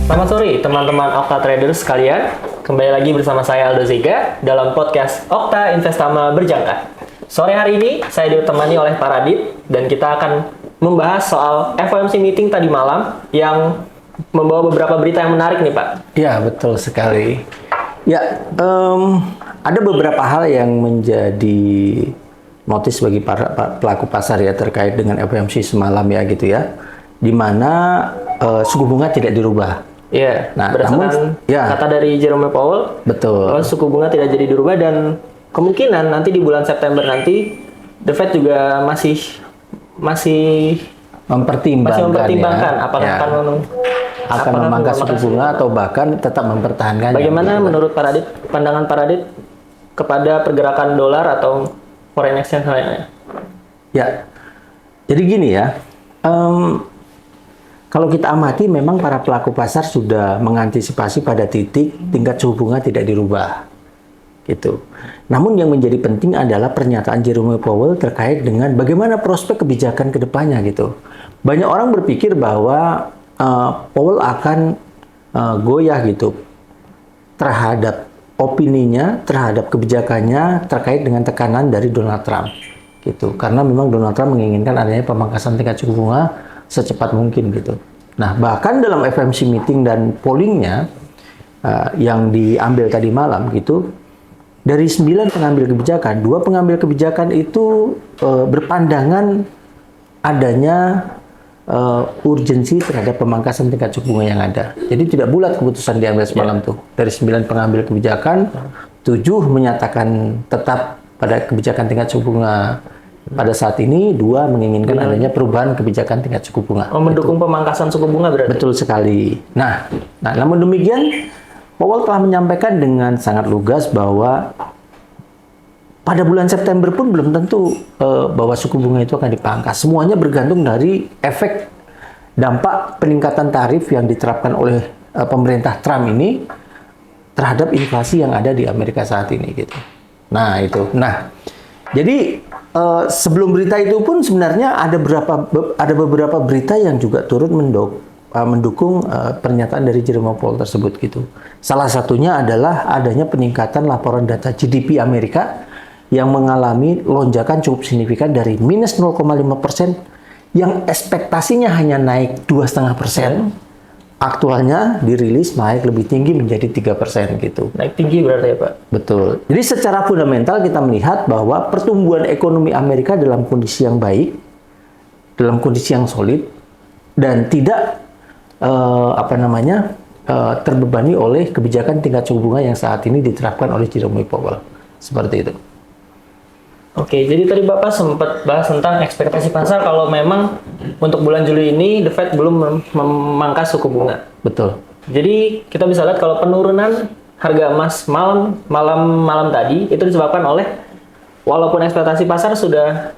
Selamat sore teman-teman Okta Traders sekalian. Kembali lagi bersama saya Aldo Zega dalam podcast Okta Investama Berjangka. Sore hari ini saya ditemani oleh Pak Radit dan kita akan membahas soal FOMC meeting tadi malam yang membawa beberapa berita yang menarik nih Pak. Ya, betul sekali. Ya, ada beberapa hal yang menjadi notis bagi para pelaku pasar ya terkait dengan FOMC semalam ya gitu ya, di mana suku bunga tidak dirubah. Iya, Nah, berdasarkan kata dari Jerome Powell, betul. bahwa suku bunga tidak jadi dirubah dan kemungkinan nanti di bulan September nanti The Fed juga masih mempertimbangkan apakah akan memangkas suku bunga atau bahkan tetap mempertahankan. Bagaimana menurut Pak Radit, pandangan Pak Radit kepada pergerakan dolar atau foreign exchange lainnya? Ya, jadi gini ya, kalau kita amati memang para pelaku pasar sudah mengantisipasi pada titik tingkat suku bunga tidak dirubah, gitu. Namun yang menjadi penting adalah pernyataan Jerome Powell terkait dengan bagaimana prospek kebijakan ke depannya gitu. Banyak orang berpikir bahwa Powell akan goyah gitu terhadap opininya, terhadap kebijakannya terkait dengan tekanan dari Donald Trump, gitu. Karena memang Donald Trump menginginkan adanya pemangkasan tingkat suku bunga secepat mungkin gitu. Nah, bahkan dalam FOMC meeting dan pollingnya yang diambil tadi malam gitu, dari 9 pengambil kebijakan, 2 pengambil kebijakan itu berpandangan adanya urgensi terhadap pemangkasan tingkat suku bunga yang ada. Jadi tidak bulat keputusan diambil semalam tuh. Dari 9 pengambil kebijakan, 7 menyatakan tetap pada kebijakan tingkat suku bunga pada saat ini, 2 menginginkan adanya perubahan kebijakan tingkat suku bunga. Mendukung pemangkasan suku bunga berarti? Betul sekali. Nah, namun demikian, Powell telah menyampaikan dengan sangat lugas bahwa pada bulan September pun belum tentu bahwa suku bunga itu akan dipangkas. Semuanya bergantung dari efek dampak peningkatan tarif yang diterapkan oleh pemerintah Trump ini terhadap inflasi yang ada di Amerika saat ini gitu. Nah, itu. Nah, jadi sebelum berita itu pun sebenarnya ada beberapa berita yang juga turut mendukung pernyataan dari Jerome Powell tersebut gitu. Salah satunya adalah adanya peningkatan laporan data GDP Amerika yang mengalami lonjakan cukup signifikan dari minus 0,5% yang ekspektasinya hanya naik 2,5%. Aktualnya dirilis naik lebih tinggi menjadi 3% gitu. Naik tinggi berarti ya Pak? Betul. Jadi secara fundamental kita melihat bahwa pertumbuhan ekonomi Amerika dalam kondisi yang baik, dalam kondisi yang solid, dan tidak terbebani oleh kebijakan tingkat suku bunga yang saat ini diterapkan oleh Jerome Powell. Seperti itu. Oke, jadi tadi Bapak sempat bahas tentang ekspektasi pasar kalau memang untuk bulan Juli ini The Fed belum memangkas suku bunga. Betul. Jadi kita bisa lihat kalau penurunan harga emas malam tadi itu disebabkan oleh walaupun ekspektasi pasar sudah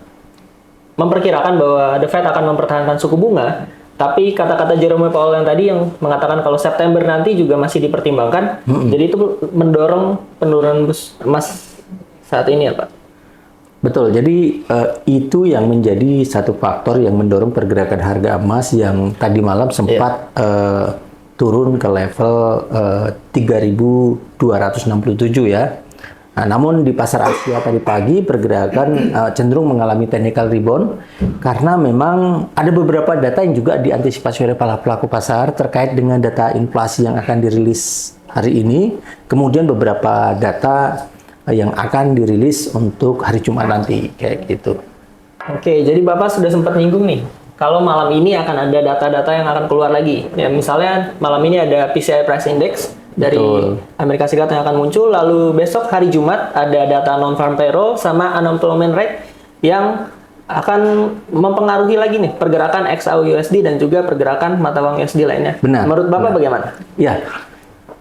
memperkirakan bahwa The Fed akan mempertahankan suku bunga, tapi kata-kata Jerome Powell yang tadi yang mengatakan kalau September nanti juga masih dipertimbangkan, jadi itu mendorong penurunan emas saat ini ya Pak? Betul, jadi itu yang menjadi satu faktor yang mendorong pergerakan harga emas yang tadi malam sempat turun ke level 3.267 ya. Nah, namun di pasar Asia tadi pagi pergerakan cenderung mengalami technical rebound karena memang ada beberapa data yang juga diantisipasi oleh para pelaku pasar terkait dengan data inflasi yang akan dirilis hari ini, kemudian beberapa data yang akan dirilis untuk hari Jumat nanti, kayak gitu. Oke, jadi Bapak sudah sempat nyinggung nih, kalau malam ini akan ada data-data yang akan keluar lagi. Ya, misalnya malam ini ada PCI Price Index dari Amerika Serikat yang akan muncul, lalu besok hari Jumat ada data non-farm payroll sama unemployment rate yang akan mempengaruhi lagi nih pergerakan XAU-USD dan juga pergerakan mata uang USD lainnya. Benar. Menurut Bapak bagaimana? Ya.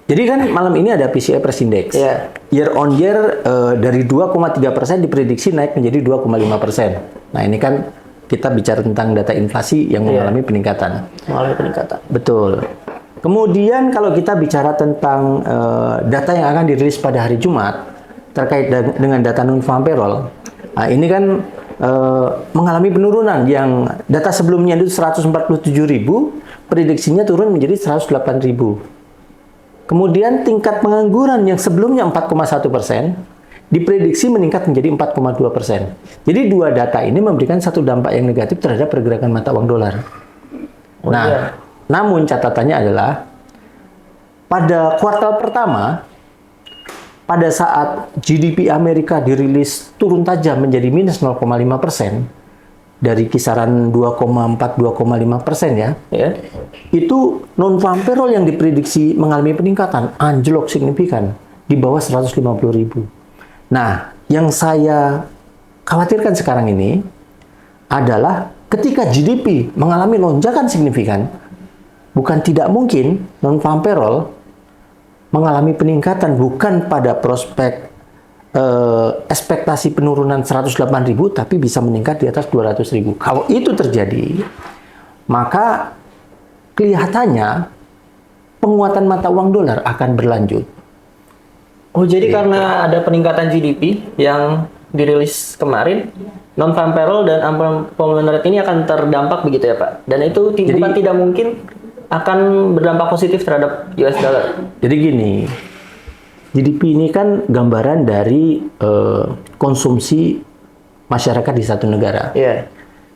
Jadi kan malam ini ada PCI Price Index. Yeah. Year on year dari 2,3% diprediksi naik menjadi 2,5%. Nah, ini kan kita bicara tentang data inflasi yang mengalami peningkatan. Mengalami peningkatan. Betul. Kemudian kalau kita bicara tentang data yang akan dirilis pada hari Jumat terkait dengan data non-farm payroll, nah ini kan mengalami penurunan yang data sebelumnya itu 147.000 prediksinya turun menjadi 108.000. Kemudian tingkat pengangguran yang sebelumnya 4,1%, diprediksi meningkat menjadi 4,2%. Jadi dua data ini memberikan satu dampak yang negatif terhadap pergerakan mata uang dolar. Nah, namun catatannya adalah pada kuartal pertama, pada saat GDP Amerika dirilis turun tajam menjadi minus 0,5%, dari kisaran 2,4-2,5% ya, itu non-farm payroll yang diprediksi mengalami peningkatan, anjlok signifikan, di bawah 150.000. Nah, yang saya khawatirkan sekarang ini adalah ketika GDP mengalami lonjakan signifikan, bukan tidak mungkin non-farm payroll mengalami peningkatan bukan pada prospek ekspektasi penurunan 108.000 tapi bisa meningkat di atas 200.000. Kalau itu terjadi, maka kelihatannya penguatan mata uang dolar akan berlanjut. Oh, jadi karena ada peningkatan GDP yang dirilis kemarin, non-farm payroll dan unemployment rate ini akan terdampak begitu ya Pak? Dan itu bukan tidak mungkin akan berdampak positif terhadap US dollar. Jadi gini, GDP ini kan gambaran dari konsumsi masyarakat di satu negara.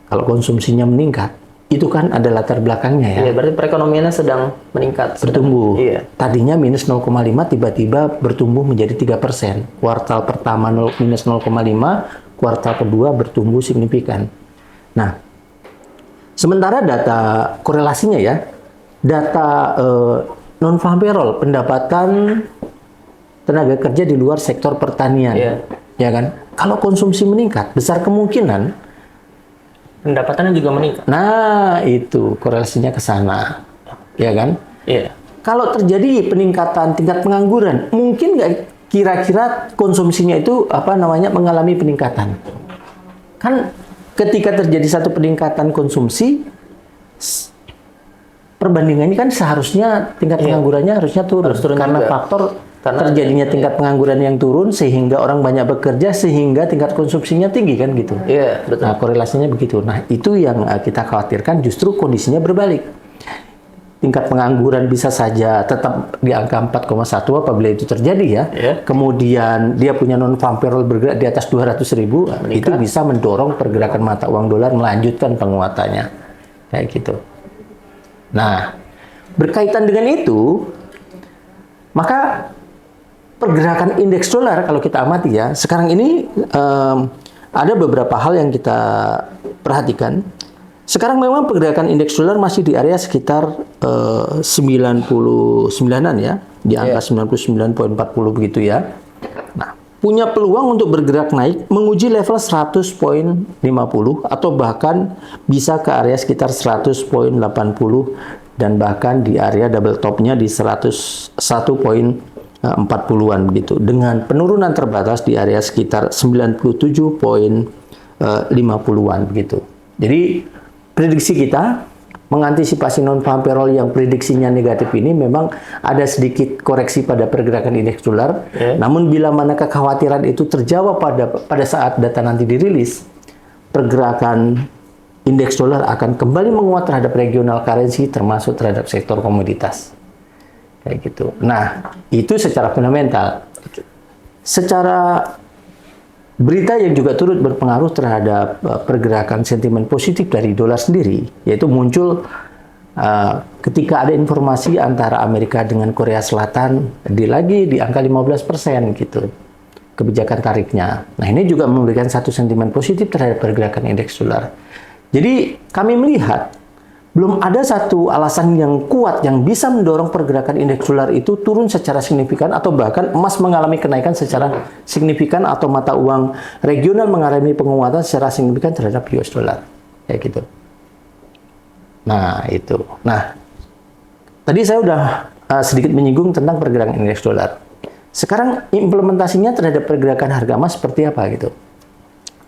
Kalau konsumsinya meningkat, itu kan ada latar belakangnya ya. Iya, berarti perekonomiannya sedang meningkat. Bertumbuh. Iya. Tadinya minus 0,5 tiba-tiba bertumbuh menjadi 3%. Kuartal pertama minus 0,5, kuartal kedua bertumbuh signifikan. Nah, sementara data korelasinya ya, data non-farm payroll, pendapatan tenaga kerja di luar sektor pertanian, ya kan? Kalau konsumsi meningkat, besar kemungkinan pendapatannya juga meningkat. Nah, itu korelasinya ke sana, ya kan? Iya. Kalau terjadi peningkatan tingkat pengangguran, mungkin nggak kira-kira konsumsinya itu mengalami peningkatan? Kan ketika terjadi satu peningkatan konsumsi, perbandingannya kan seharusnya tingkat penganggurannya harusnya turun karena juga. Faktor terjadinya tingkat pengangguran yang turun sehingga orang banyak bekerja sehingga tingkat konsumsinya tinggi kan gitu. Iya, betul. Nah, korelasinya begitu. Nah, itu yang kita khawatirkan justru kondisinya berbalik. Tingkat pengangguran bisa saja tetap di angka 4,1 apabila itu terjadi ya. Kemudian dia punya non-farm payroll bergerak di atas 200.000, itu bisa mendorong pergerakan mata uang dolar melanjutkan penguatannya. Kayak gitu. Nah, berkaitan dengan itu, maka pergerakan indeks dolar kalau kita amati ya, sekarang ini ada beberapa hal yang kita perhatikan. Sekarang memang pergerakan indeks dolar masih di area sekitar 99-an ya, di angka 99,40 begitu ya. Nah, punya peluang untuk bergerak naik menguji level 100.50 atau bahkan bisa ke area sekitar 100.80 dan bahkan di area double topnya di 101.40-an begitu, dengan penurunan terbatas di area sekitar 97.50-an begitu. Jadi prediksi kita mengantisipasi non-farm payroll yang prediksinya negatif ini memang ada sedikit koreksi pada pergerakan indeks dolar. Namun bila mana kekhawatiran itu terjawab pada saat data nanti dirilis, pergerakan indeks dolar akan kembali menguat terhadap regional currency termasuk terhadap sektor komoditas. Kayak gitu. Nah, itu secara fundamental. Secara berita yang juga turut berpengaruh terhadap pergerakan sentimen positif dari dolar sendiri, yaitu muncul ketika ada informasi antara Amerika dengan Korea Selatan lagi di angka 15% gitu kebijakan tarifnya. Nah, ini juga memberikan satu sentimen positif terhadap pergerakan indeks dolar. Jadi kami melihat belum ada satu alasan yang kuat yang bisa mendorong pergerakan indeks dolar itu turun secara signifikan atau bahkan emas mengalami kenaikan secara signifikan atau mata uang regional mengalami penguatan secara signifikan terhadap US dollar. Kayak gitu. Nah, itu. Nah, tadi saya udah sedikit menyinggung tentang pergerakan indeks dolar. Sekarang implementasinya terhadap pergerakan harga emas seperti apa gitu.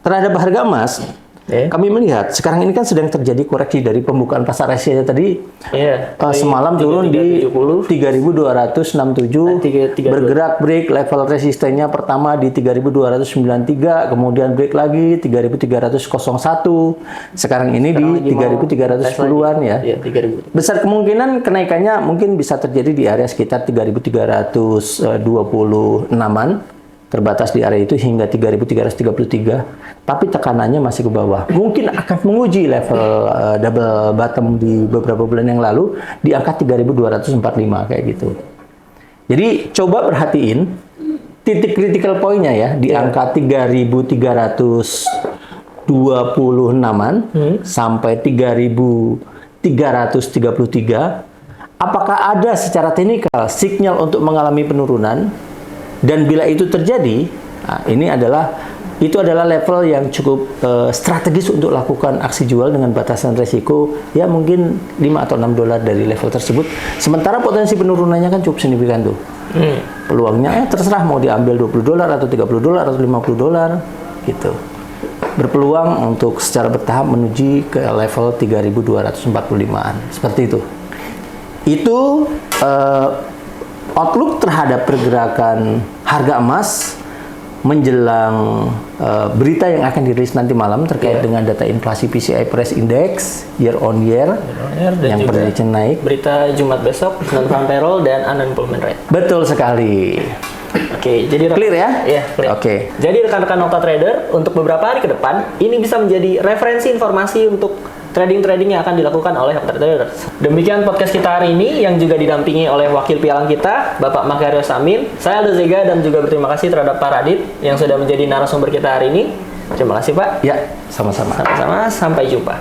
Terhadap harga emas, Kami melihat sekarang ini kan sedang terjadi koreksi dari pembukaan pasar Asia tadi. Iya. Semalam turun di 3.267, bergerak break level resistennya pertama di 3.293, kemudian break lagi 3.301, sekarang ini di 3.310-an ya. Iya, 3.000. Besar kemungkinan kenaikannya mungkin bisa terjadi di area sekitar 3.326-an, terbatas di area itu hingga 3.333, tapi tekanannya masih ke bawah. Mungkin akan menguji level double bottom di beberapa bulan yang lalu di angka 3.245 kayak gitu. Jadi coba perhatiin titik critical point-nya ya di angka 3.326-an sampai 3.333. Apakah ada secara teknikal sinyal untuk mengalami penurunan? Dan bila itu terjadi, itu adalah level yang cukup strategis untuk lakukan aksi jual dengan batasan resiko ya mungkin 5 atau 6 dolar dari level tersebut. Sementara potensi penurunannya kan cukup signifikan tuh. Peluangnya terserah mau diambil 20 dolar atau 30 dolar atau 50 dolar gitu. Berpeluang untuk secara bertahap menuju ke level 3.245-an. Seperti itu. Itu outlook terhadap pergerakan harga emas menjelang berita yang akan dirilis nanti malam terkait dengan data inflasi PCI Price Index year on year yang prediksi naik. Berita Jumat besok non-farm payroll dan unemployment rate. Betul sekali. Oke, jadi clear ya? Iya, clear. Oke. Jadi rekan-rekan Okta Trader untuk beberapa hari ke depan ini bisa menjadi referensi informasi untuk trading-trading yang akan dilakukan oleh Okta Trader. Demikian podcast kita hari ini yang juga didampingi oleh wakil pialang kita, Bapak Makario Samin. Saya Aldo Zega dan juga berterima kasih terhadap Pak Radit yang sudah menjadi narasumber kita hari ini. Terima kasih Pak. Ya, sama-sama. Sama-sama, sampai jumpa.